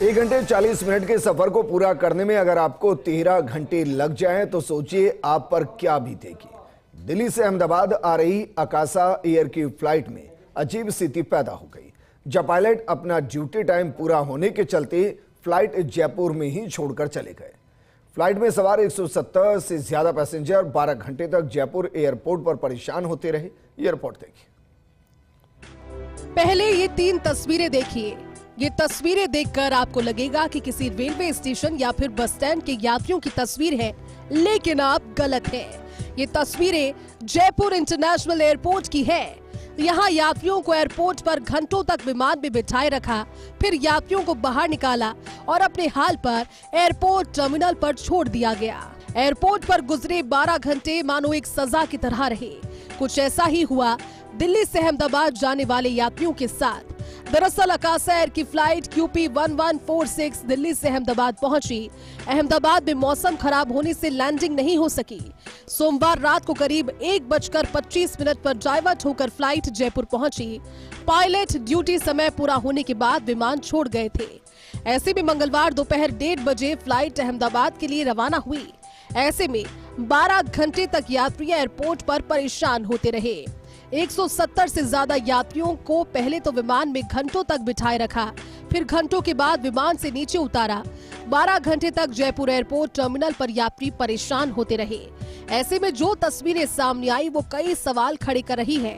1 घंटे 40 मिनट के सफर को पूरा करने में अगर आपको 13 घंटे लग जाएं तो सोचिए आप पर क्या बीतेगी। दिल्ली से अहमदाबाद आ रही अकासा एयर की फ्लाइट में अजीब स्थिति पैदा हो गई जब पायलट अपना ड्यूटी टाइम पूरा होने के चलते फ्लाइट जयपुर में ही छोड़कर चले गए। फ्लाइट में सवार 170 से ज्यादा पैसेंजर 12 घंटे तक जयपुर एयरपोर्ट पर परेशान होते रहे। एयरपोर्ट देखिए। पहले ये 3 तस्वीरें देखिए। ये तस्वीरें देखकर आपको लगेगा कि किसी रेलवे स्टेशन या फिर बस स्टैंड के यात्रियों की तस्वीर है, लेकिन आप गलत हैं। ये तस्वीरें जयपुर इंटरनेशनल एयरपोर्ट की है। यहाँ यात्रियों को एयरपोर्ट पर घंटों तक विमान में बिठाए रखा, फिर यात्रियों को बाहर निकाला और अपने हाल पर एयरपोर्ट टर्मिनल पर छोड़ दिया गया। एयरपोर्ट पर गुजरे 12 घंटे मानो एक सजा की तरह रहे। कुछ ऐसा ही हुआ दिल्ली से अहमदाबाद जाने वाले यात्रियों के साथ। दरअसल अकासा एयर की फ्लाइट QP 1146 दिल्ली से अहमदाबाद पहुंची। अहमदाबाद में मौसम खराब होने से लैंडिंग नहीं हो सकी। सोमवार रात को करीब 1:25 पर डाइवर्ट होकर फ्लाइट जयपुर पहुंची। पायलट ड्यूटी समय पूरा होने के बाद विमान छोड़ गए थे। ऐसे में मंगलवार दोपहर 1:30 बजे फ्लाइट अहमदाबाद के लिए रवाना हुई। ऐसे में 12 घंटे तक यात्री एयरपोर्ट पर परेशान होते रहे। 170 से ज्यादा यात्रियों को पहले तो विमान में घंटों तक बिठाए रखा, फिर घंटों के बाद विमान से नीचे उतारा। 12 घंटे तक जयपुर एयरपोर्ट टर्मिनल पर यात्री परेशान होते रहे। ऐसे में जो तस्वीरें सामने आई वो कई सवाल खड़े कर रही है।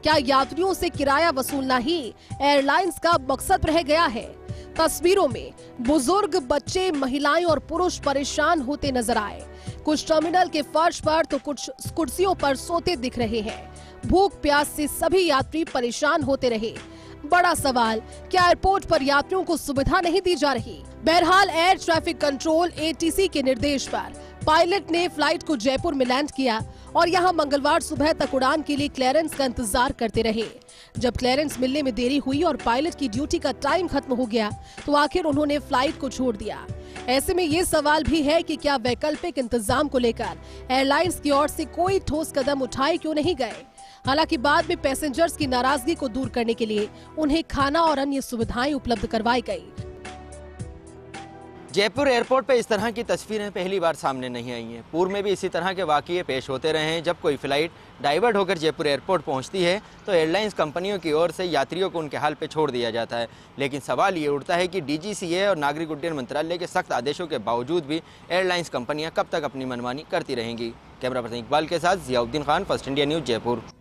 क्या यात्रियों से किराया वसूलना ही एयरलाइंस का मकसद रह गया है? तस्वीरों में बुजुर्ग, बच्चे, महिलाएं और पुरुष परेशान होते नजर आए। कुछ टर्मिनल के फर्श पर तो कुछ कुर्सियों पर सोते दिख रहे हैं। भूख प्यास से सभी यात्री परेशान होते रहे। बड़ा सवाल, क्या एयरपोर्ट पर यात्रियों को सुविधा नहीं दी जा रही? बहरहाल एयर ट्रैफिक कंट्रोल ATC के निर्देश पर पायलट ने फ्लाइट को जयपुर में लैंड किया और यहां मंगलवार सुबह तक उड़ान के लिए क्लियरेंस का इंतजार करते रहे। जब क्लियरेंस मिलने में देरी हुई और पायलट की ड्यूटी का टाइम खत्म हो गया तो आखिर उन्होंने फ्लाइट को छोड़ दिया। ऐसे में ये सवाल भी है कि क्या वैकल्पिक इंतजाम को लेकर एयरलाइंस की ओर से कोई ठोस कदम उठाए क्यों नहीं गए? हालांकि बाद में पैसेंजर्स की नाराजगी को दूर करने के लिए उन्हें खाना और अन्य सुविधाएं उपलब्ध करवाई गई। जयपुर एयरपोर्ट पर इस तरह की तस्वीरें पहली बार सामने नहीं आई हैं। पूर्व में भी इसी तरह के वाक़ये पेश होते रहे हैं। जब कोई फ्लाइट डाइवर्ट होकर जयपुर एयरपोर्ट पहुंचती है तो एयरलाइंस कंपनियों की ओर से यात्रियों को उनके हाल पे छोड़ दिया जाता है। लेकिन सवाल ये उठता है कि DGCA और नागरिक उड्डयन मंत्रालय के सख्त आदेशों के बावजूद भी एयरलाइंस कंपनियाँ कब तक अपनी मनमानी करती रहेंगी। कैमरा पर्सन इकबाल के साथ Ziauddin Khan, first India news, Jaipur.